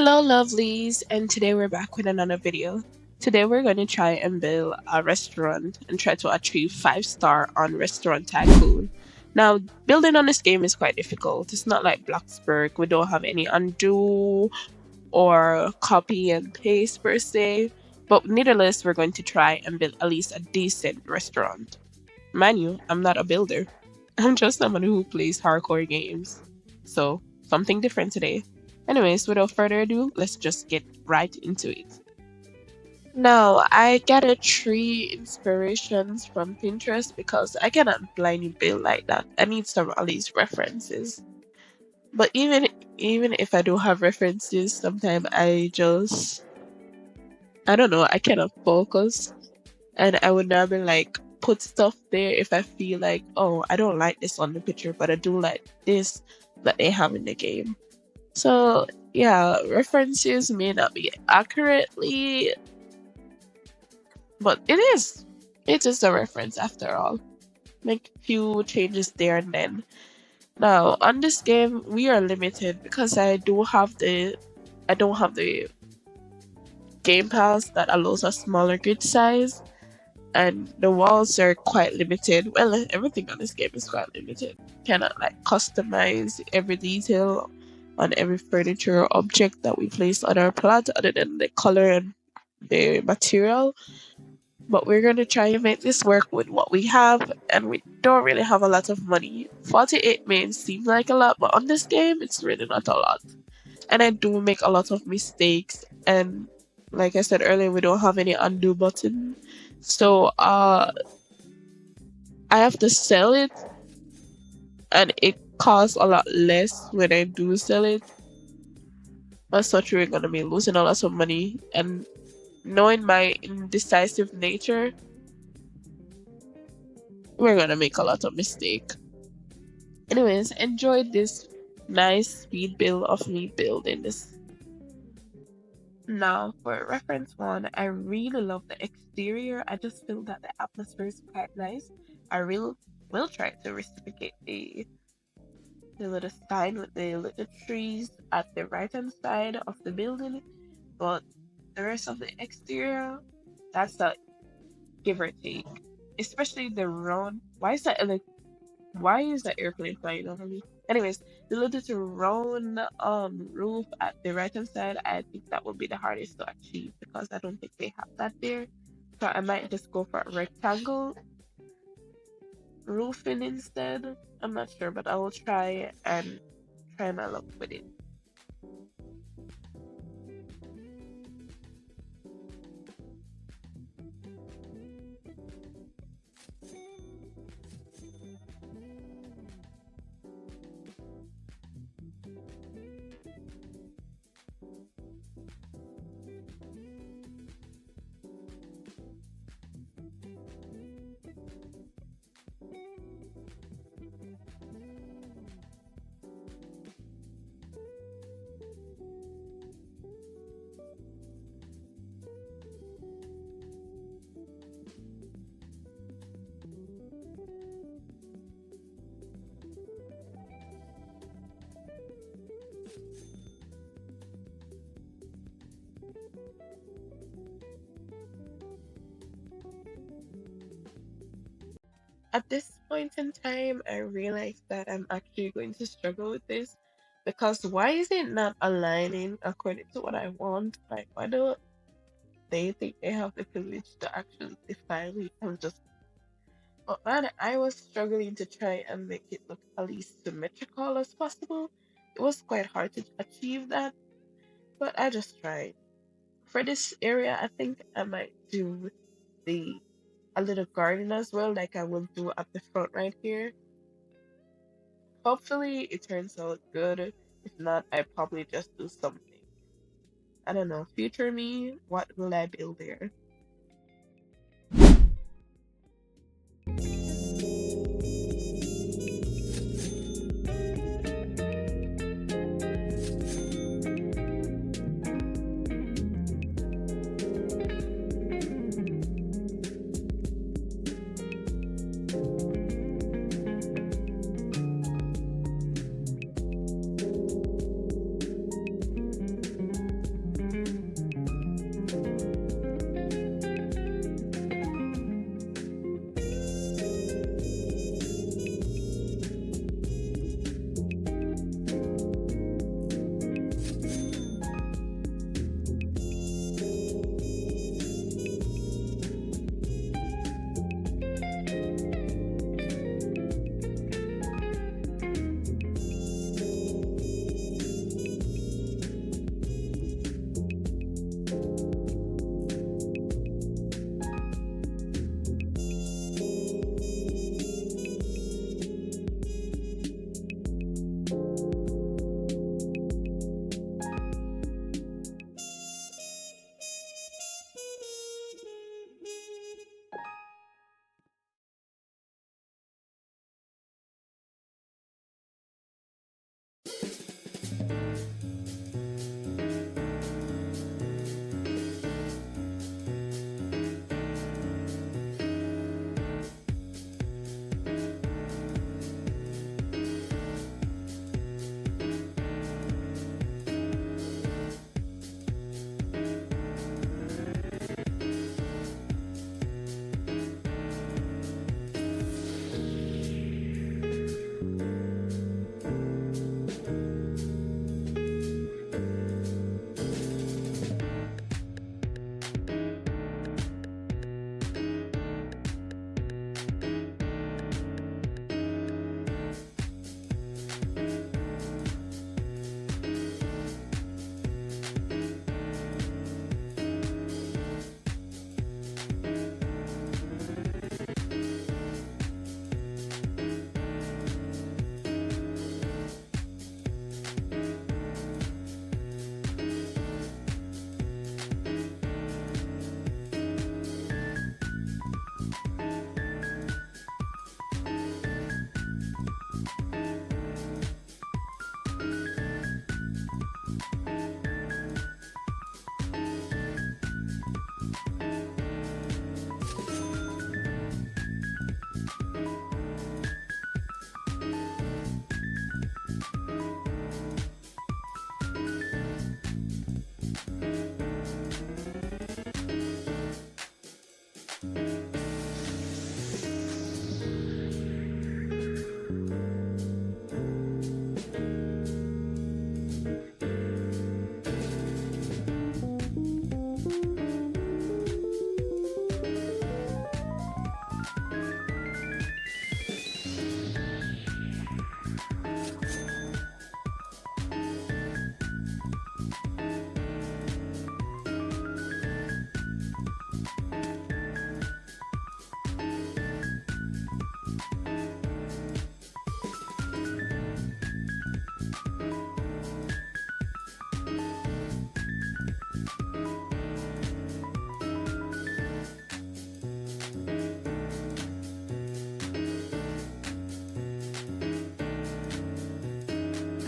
Hello, lovelies, and today we're back with another video. Today we're going to try and build a restaurant and try to achieve 5-star on Restaurant Tycoon. Now, building on this game is quite difficult. It's not like Bloxburg. We don't have any undo or copy and paste per se, but nevertheless, we're going to try and build at least a decent restaurant. Mind you, I'm not a builder. I'm just someone who plays hardcore games. So, something different today. Anyways, without further ado, let's just get right into it. Now, I gathered 3 inspirations from Pinterest because I cannot blindly build like that. I need some of these references. But even if I do have references, sometimes I don't know, I cannot focus. And I would normally like put stuff there if I feel like, oh, I don't like this on the picture, but I do like this that they have in the game. So yeah, references may not be accurately, but it is. It is a reference after all. Make few changes there and then. Now on this game we are limited because I don't have the game pass that allows a smaller grid size, and the walls are quite limited. Well, everything on this game is quite limited. Cannot like customize every detail on every furniture or object that we place on our plot other than the color and the material. But we're gonna try and make this work with what we have, and we don't really have a lot of money. 48 may seem like a lot, but on this game it's really not a lot. And I do make a lot of mistakes, and like I said earlier, we don't have any undo button. So I have to sell it, and it costs a lot less when I do sell it. As such, we're gonna be losing a lot of money, and knowing my indecisive nature, we're gonna make a lot of mistake. Anyways, enjoy this nice speed build of me building this. Now, for reference one, I really love the exterior. I just feel that the atmosphere is quite nice. I really will try to reciprocate the little sign with the little trees at the right hand side of the building, but the rest of the exterior, that's a give or take. Especially the round. Why is that airplane flying over me? Anyways, the little round roof at the right hand side, I think that would be the hardest to achieve because I don't think they have that there. So I might just go for a rectangle roofing instead. I'm not sure, but I will try and try my luck with it. At this point in time, I realize that I'm actually going to struggle with this because why is it not aligning according to what I want? Like, why do they think they have the privilege to actually define me? I'm just, but man, I was struggling to try and make it look at least symmetrical as possible. It was quite hard to achieve that, but I just tried. For this area, I think I might do the a little garden as well, like I will do at the front right here. Hopefully it turns out good. If not, I probably just do something. I don't know. Future me, what will I build there?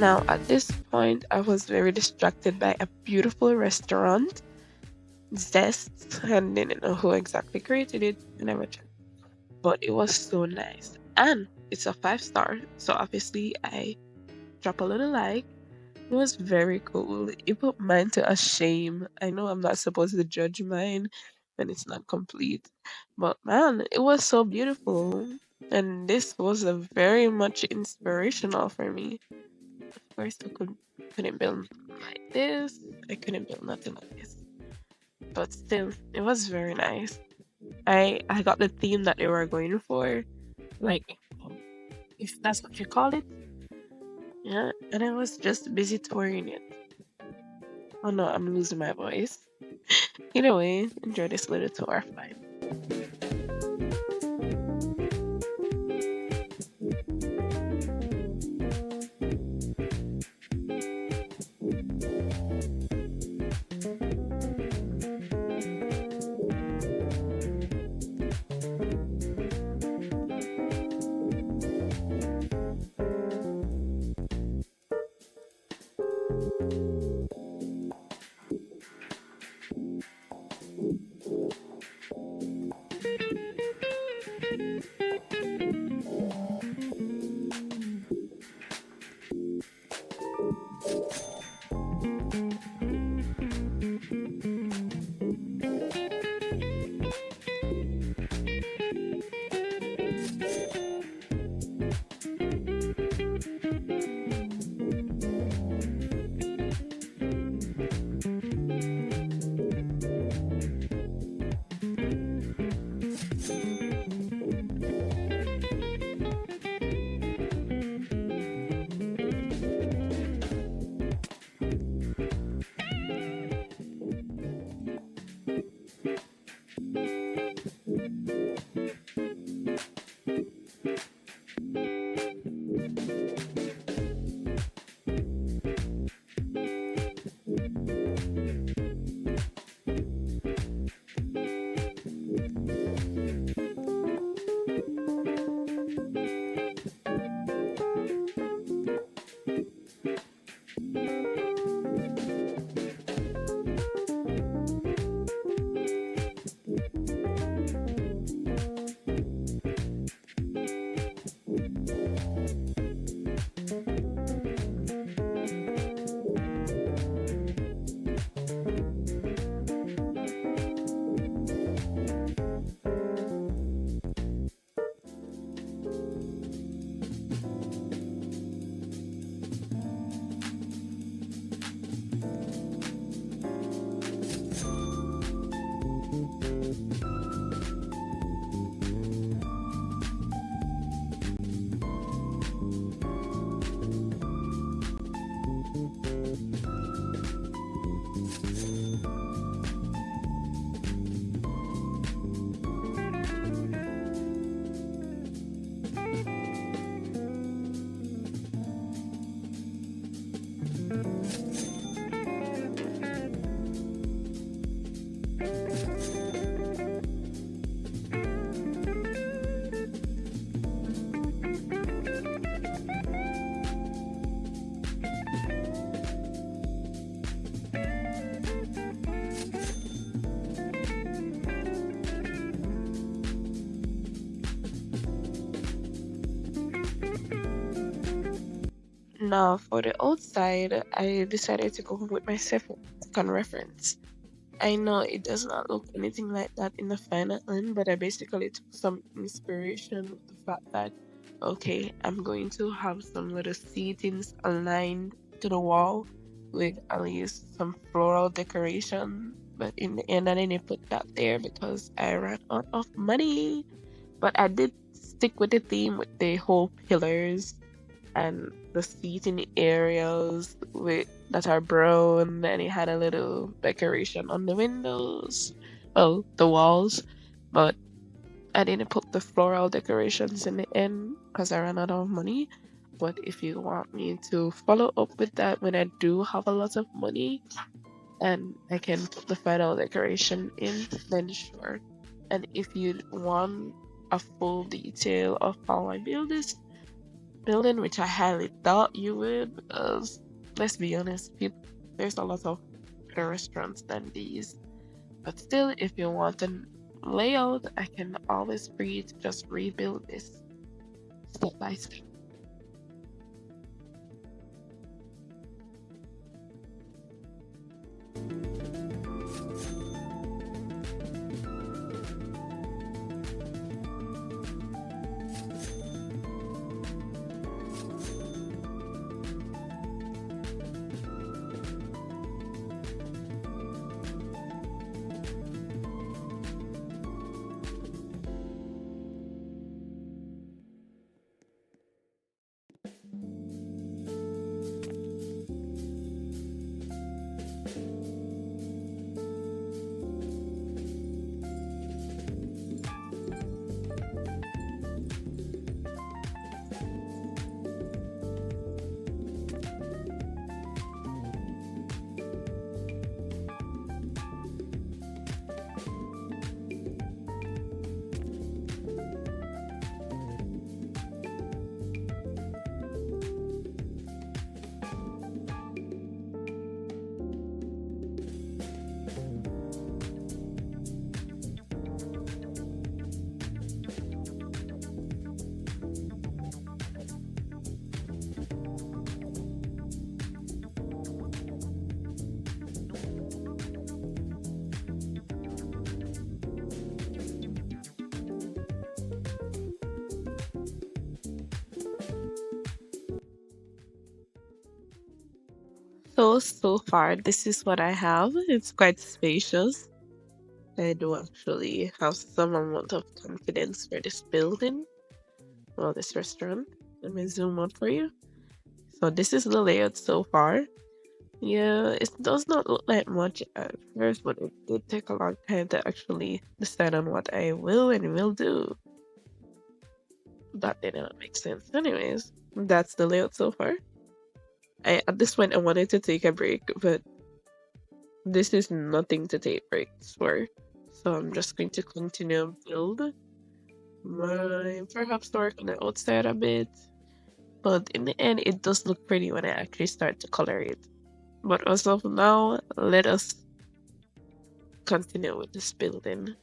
Now, at this point, I was very distracted by a beautiful restaurant, Zest, and didn't know who exactly created it. I never checked, but it was so nice. And it's a 5 star, so obviously I drop a little like. It was very cool. It put mine to a shame. I know I'm not supposed to judge mine when it's not complete, but man, it was so beautiful. And this was a very much inspirational for me. Of course, couldn't build like this. I couldn't build nothing like this. But still, it was very nice. I got the theme that they were going for, like if that's what you call it. Yeah, and I was just busy touring it. Oh no, I'm losing my voice. Either way, enjoy this little tour. Fine. Now, for the outside, I decided to go with my second reference. I know it does not look anything like that in the final end, but I basically took some inspiration with the fact that, okay, I'm going to have some little seatings aligned to the wall with at least some floral decoration. But in the end, I didn't put that there because I ran out of money. But I did stick with the theme with the whole pillars and the seating areas with that are brown, and it had a little decoration on the windows, well, the walls, but I didn't put the floral decorations in the end because I ran out of money. But if you want me to follow up with that when I do have a lot of money and I can put the final decoration in, then sure. And if you want a full detail of how I build this building, which I highly doubt you would, because let's be honest, there's a lot of better restaurants than these. But still, if you want a layout, I can always free to just rebuild this step by step. So far, this is what I have. It's quite spacious. I do actually have some amount of confidence for this building, well, this restaurant. Let me zoom out for you. So this is the layout so far. Yeah, it does not look like much at first, but it did take a long time to actually decide on what I will and will do. That did not make sense. Anyways, that's the layout so far. At this point I wanted to take a break, but this is nothing to take breaks for. So I'm just going to continue build perhaps work on the outside a bit. But in the end it does look pretty when I actually start to color it. But as of now, let us continue with this building.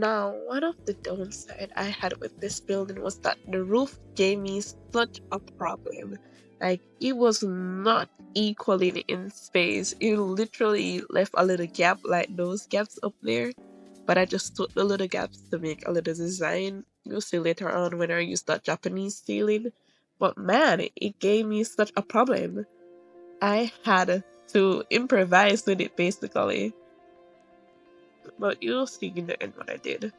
Now, one of the downside I had with this building was that the roof gave me such a problem. Like, it was not equally in space. It literally left a little gap like those gaps up there. But I just took the little gaps to make a little design. You'll see later on when I use that Japanese ceiling. But man, it gave me such a problem. I had to improvise with it basically. But you'll see in the end what I did.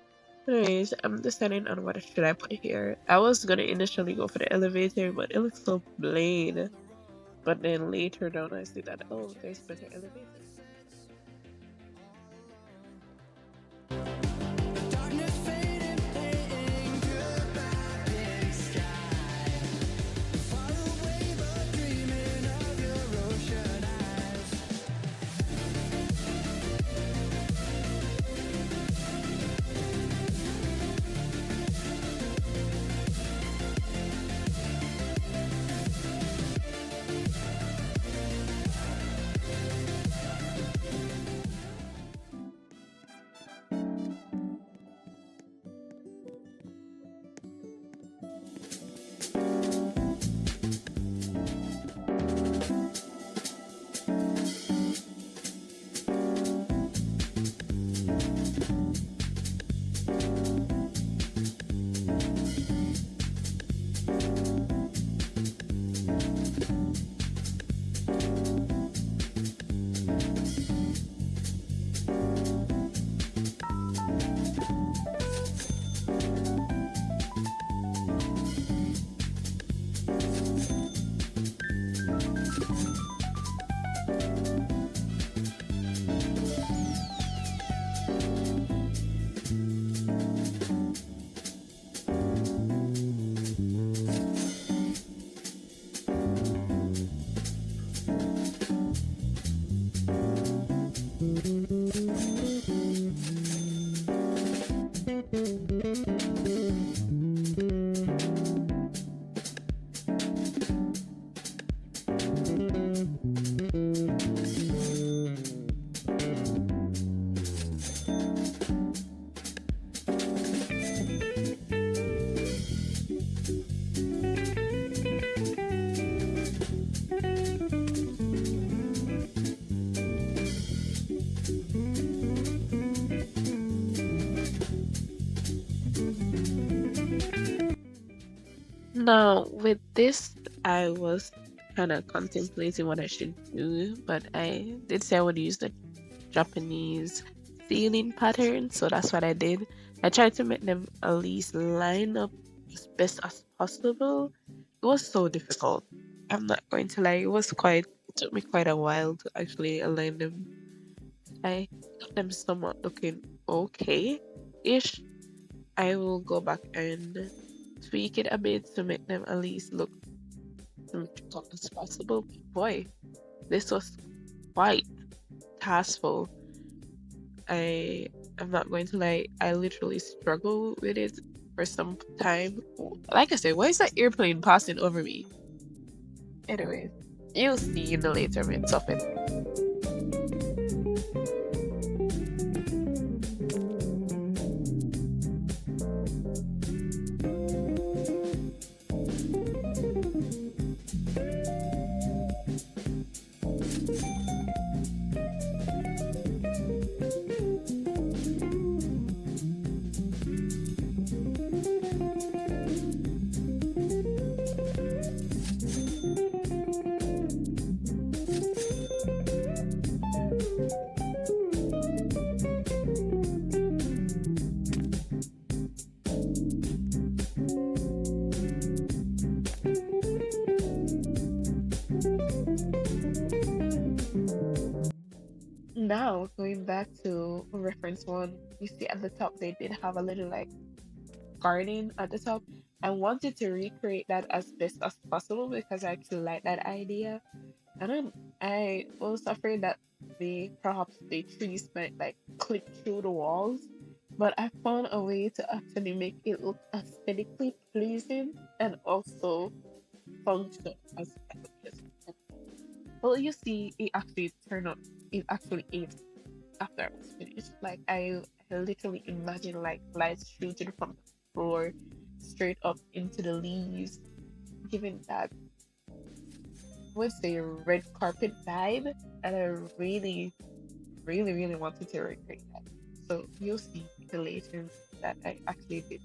Anyways, I'm deciding on what should I put here. I was gonna initially go for the elevator, but it looks so plain. But then later down I see that, oh, there's better elevators. Now, with this, I was kind of contemplating what I should do, but I did say I would use the Japanese ceiling pattern, so that's what I did. I tried to make them at least line up as best as possible. It was so difficult. I'm not going to lie, it took me quite a while to actually align them. I got them somewhat looking okay-ish. I will go back and tweak it a bit to make them at least look symmetrical as possible. Boy, this was quite taskful. I'm not going to lie, I literally struggled with it for some time. Like I said, why is that airplane passing over me? Anyway, you'll see in the later bits of it. Now, going back to reference one, you see at the top they did have a little like garden at the top. I wanted to recreate that as best as possible because I actually like that idea. And I was afraid that perhaps the trees might like clip through the walls, but I found a way to actually make it look aesthetically pleasing and also function as as- well. You see, it actually turned out. It actually is after I was finished. Like I literally imagine like lights shooting from the floor straight up into the leaves, giving that would say red carpet vibe, and I really, really, really wanted to recreate that. So you'll see the later that I actually did.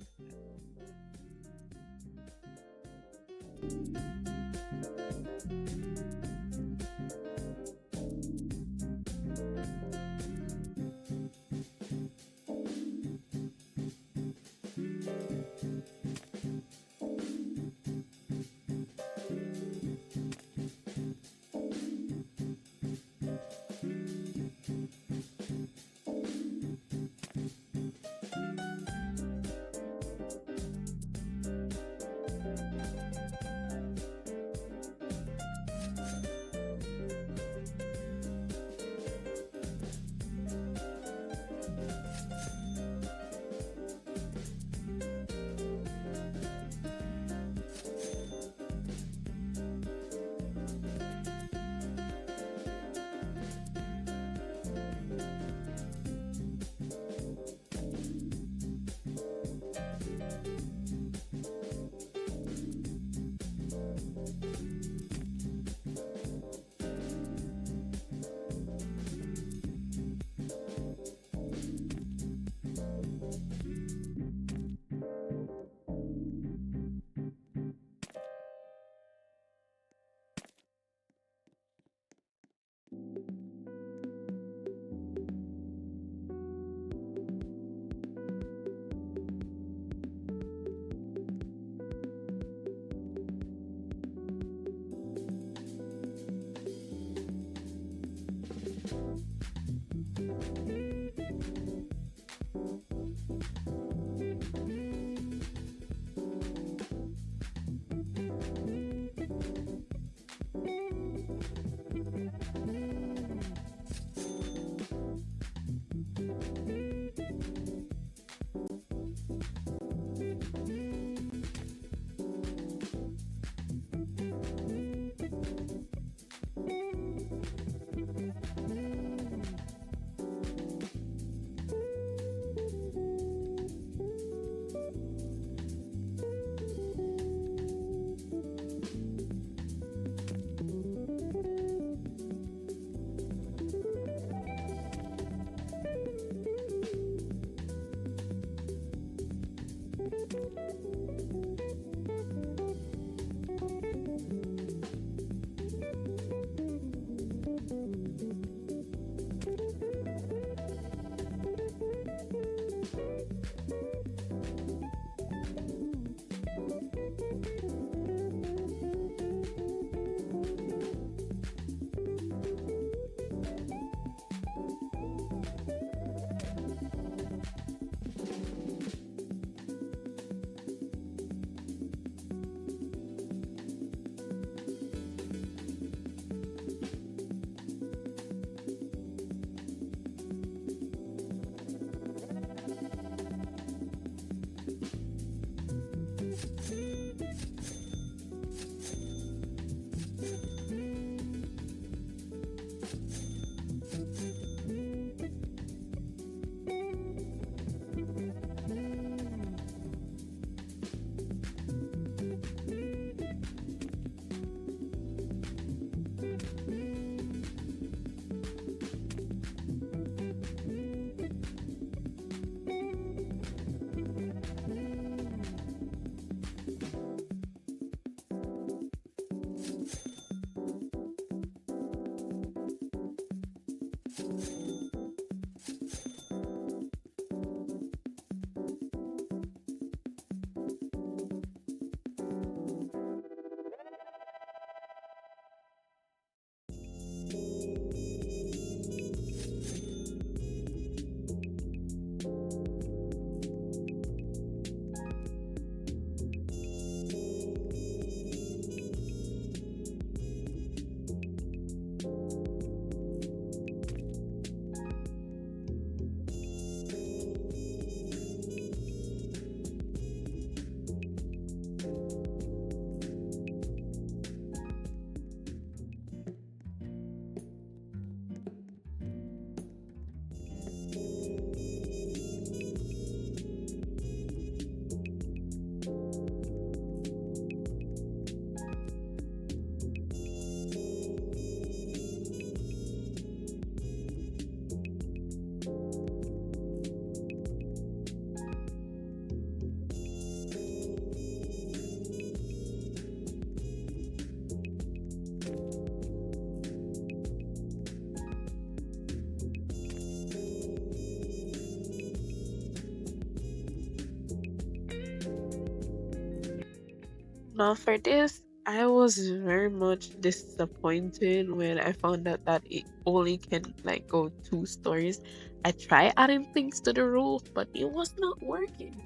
Now, for this, I was very much disappointed when I found out that it only can like go 2 stories. I tried adding things to the roof, but it was not working.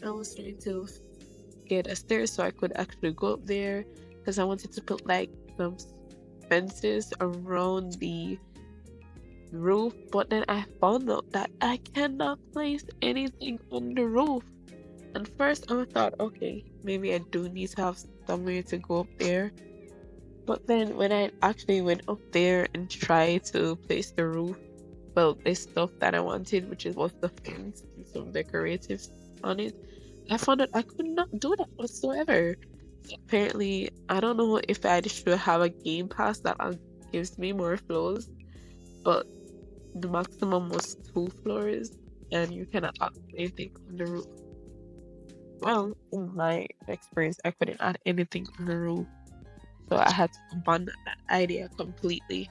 I was trying to get a stair so I could actually go up there because I wanted to put like some fences around the roof, but then I found out that I cannot place anything on the roof. And first I thought, okay, maybe I do need to have somewhere to go up there. But then when I actually went up there and tried to place the roof, well, the stuff that I wanted, which is was the fence and some decoratives on it, I found that I could not do that whatsoever. So apparently, I don't know if I should have a game pass that gives me more floors, but the maximum was 2 floors, and you cannot add anything on the roof. Well, in my experience, I couldn't add anything on the roof, so I had to abandon that idea completely.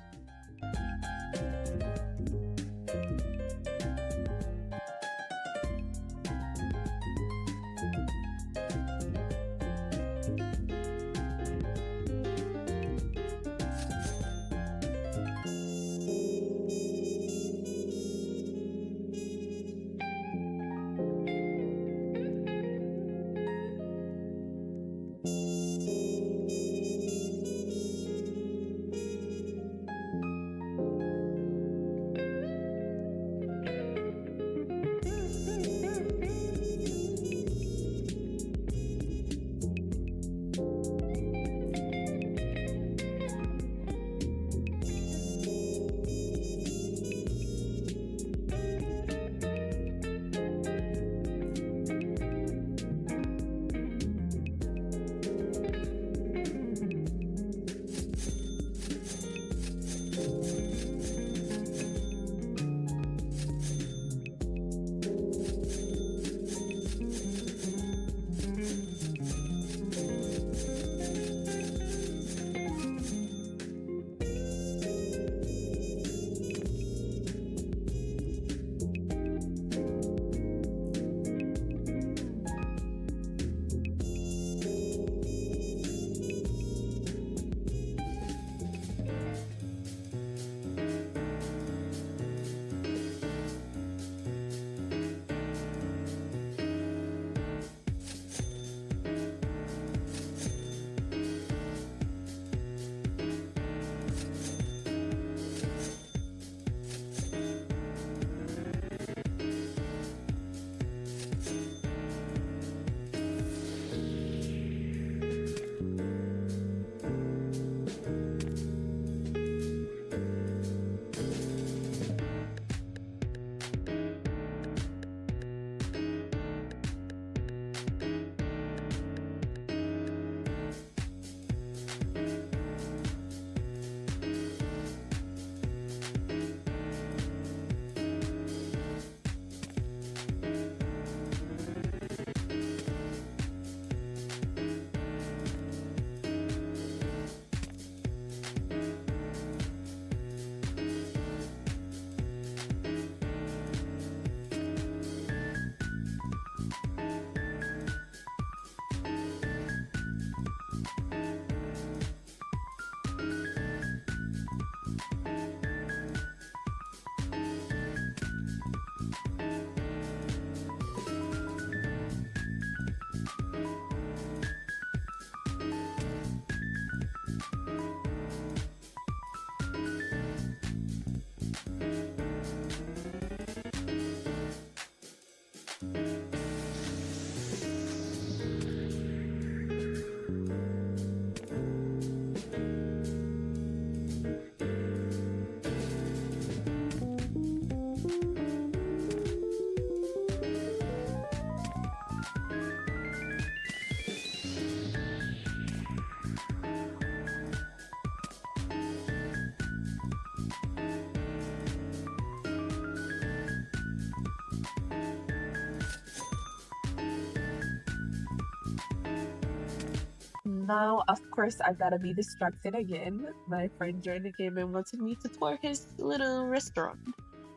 Now, of course, I gotta be distracted again. My friend joined the game and wanted me to tour his little restaurant.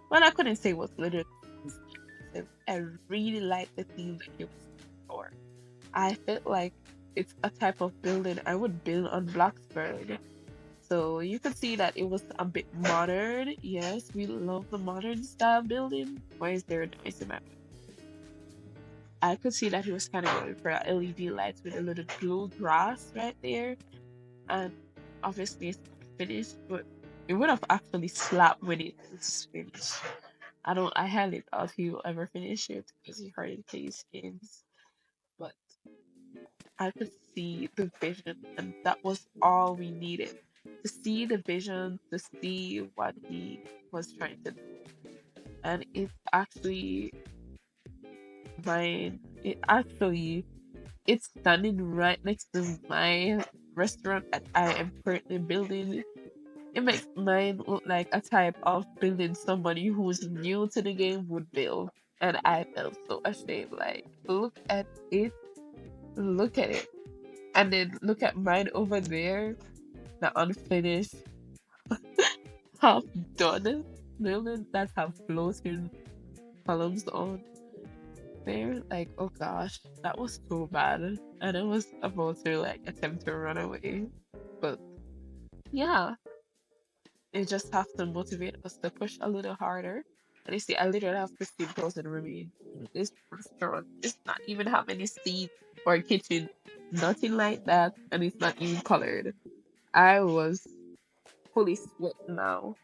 Well, I couldn't say it was little. I really liked the theme that he was for. I felt like it's a type of building I would build on Blacksburg. So you could see that it was a bit modern. Yes, we love the modern style building. Why is there a noise in my I could see that he was kind of going for LED lights with a little blue grass right there. And obviously it's not finished, but it would have actually slapped when it was finished. I highly doubt he will ever finish it because he hardly plays games. But I could see the vision, and that was all we needed to see the vision, to see what he was trying to do. And it actually, it's standing right next to my restaurant that I am currently building. It makes mine look like a type of building somebody who's new to the game would build. And I felt so ashamed. Like, look at it. And then look at mine over there, the unfinished, half done building that have floating columns on there. Like, oh gosh, that was so bad. And I was about to like attempt to run away. But yeah, you just have to motivate us to push a little harder. And you see, I literally have 15,000 remain. This restaurant does not even have any seat or kitchen, nothing like that, and it's not even colored. I was fully sweat now.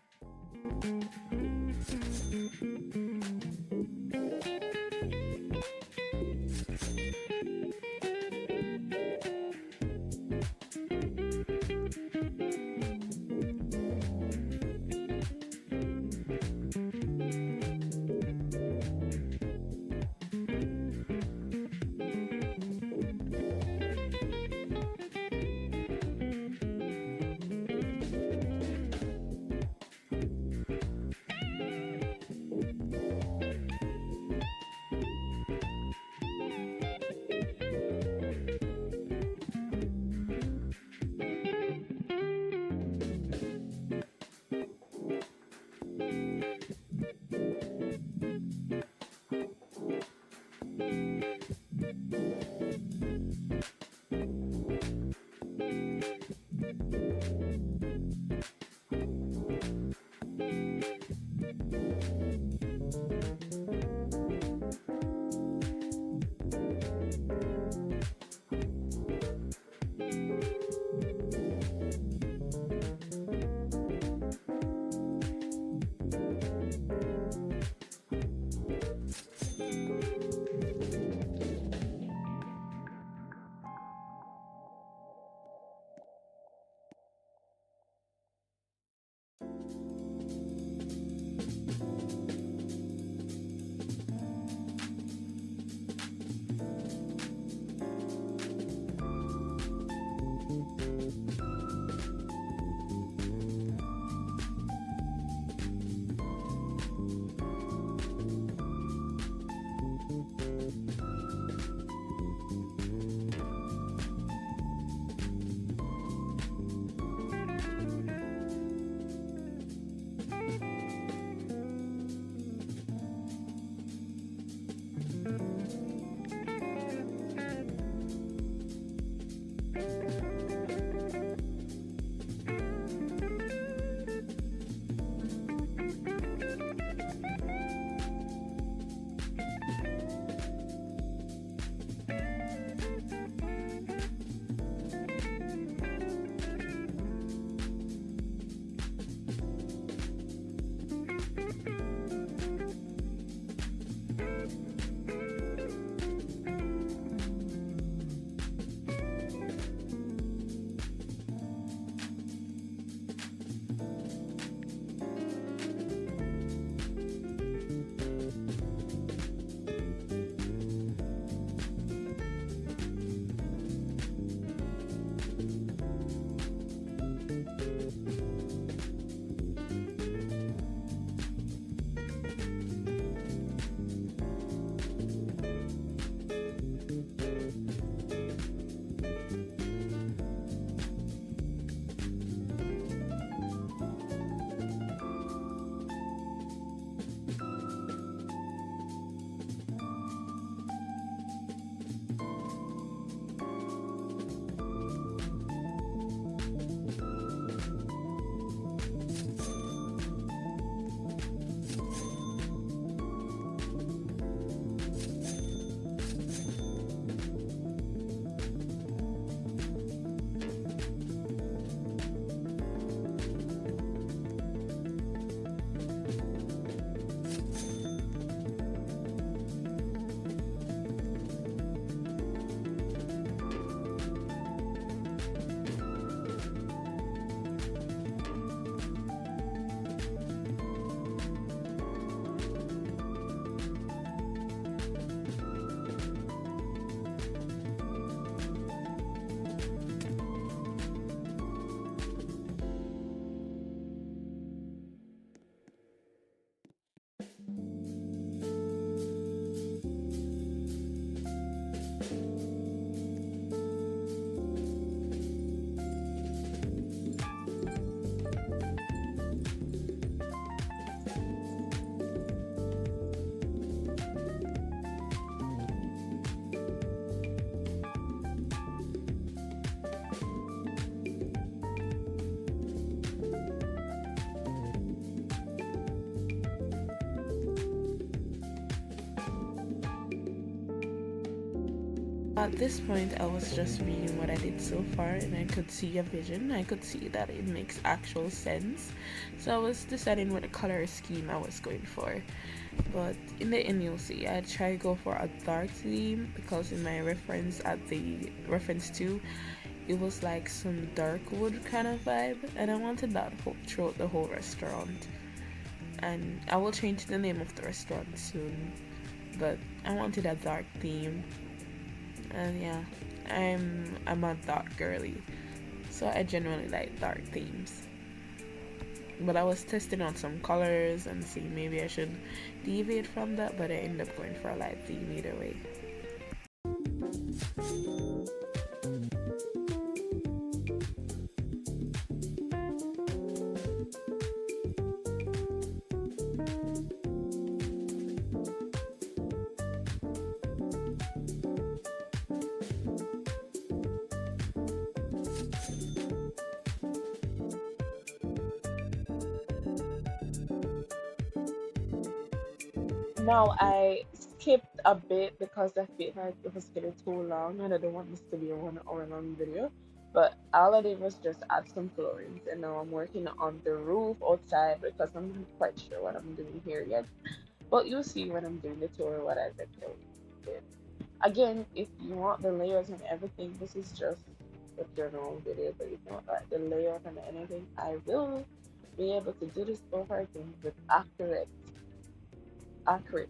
At this point, I was just reading what I did so far, and I could see a vision. I could see that it makes actual sense. So I was deciding what color scheme I was going for. But in the end, you'll see I try to go for a dark theme because in my reference at the reference to, it was like some dark wood kind of vibe, and I wanted that throughout the whole restaurant. And I will change the name of the restaurant soon, but I wanted a dark theme, and yeah, I'm a dark girly, so I genuinely like dark themes. But I was testing out some colors and seeing maybe I should deviate from that, but I ended up going for a light theme either way. Now I skipped a bit because I felt like it was getting too long and I don't want this to be a 1 hour long video. But all I did was just add some floorings, and now I'm working on the roof outside because I'm not quite sure what I'm doing here yet. But you'll see when I'm doing the tour what I've been doing. Again, if you want the layers and everything, this is just a general video. But if you want like the layout and anything, I will be able to do this over again with accurate accurate.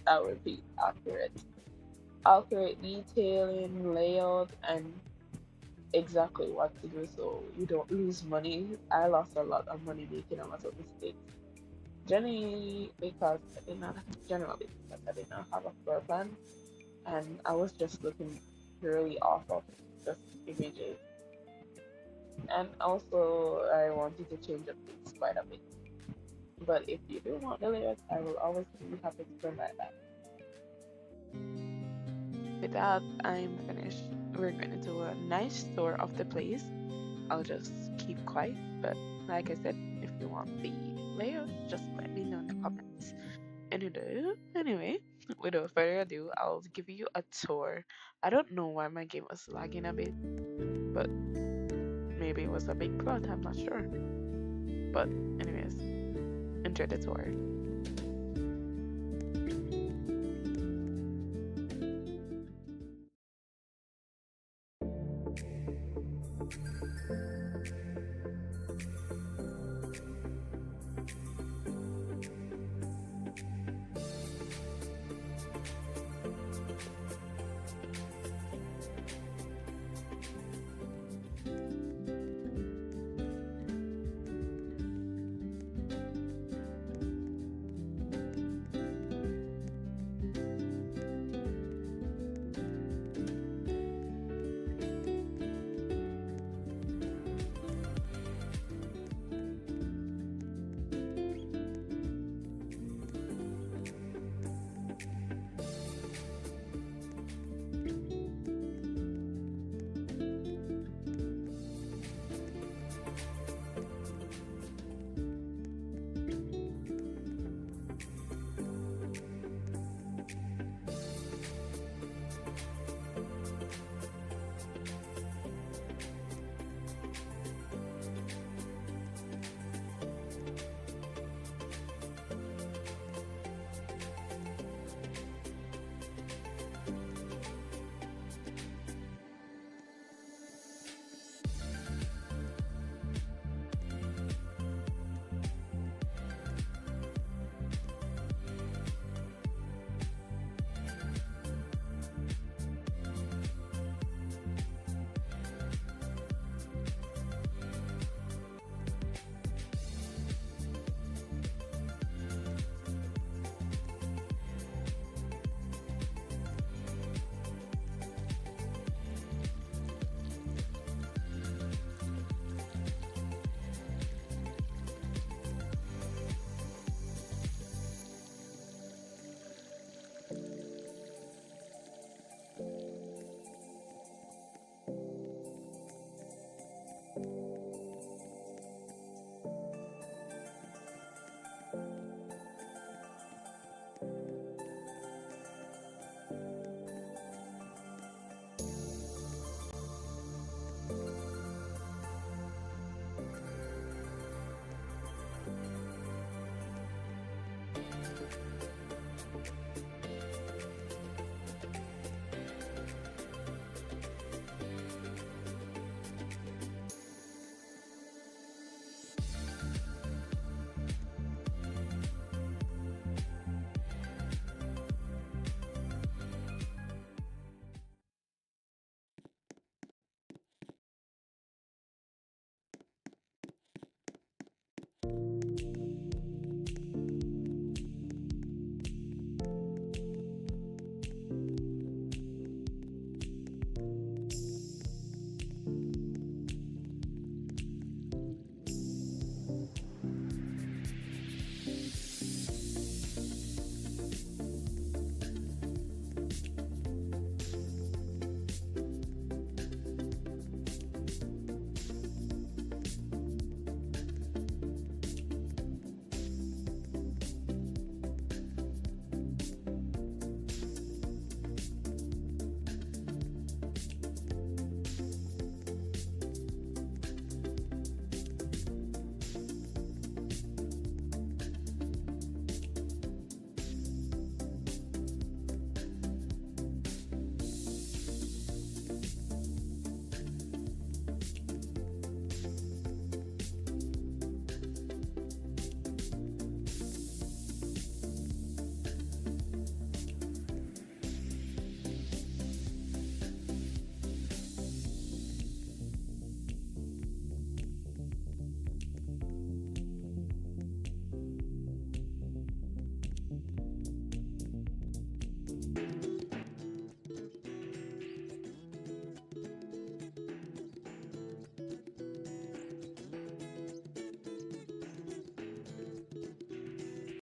I repeat, accurate detailing, layout, and exactly what to do so you don't lose money. I lost a lot of money making a lot of mistakes. Generally because I did not generally because I did not have a floor plan, and I was just looking purely off of just images. And also I wanted to change up things quite a bit. But if you do want the layouts, I will always be happy to provide that. With that, I'm finished. We're going to do a nice tour of the place. I'll just keep quiet, but like I said, if you want the layout, just let me know in the comments. Anyway, without further ado, I'll give you a tour. I don't know why my game was lagging a bit, but maybe it was a big plot, I'm not sure. But anyways, enjoy the tour.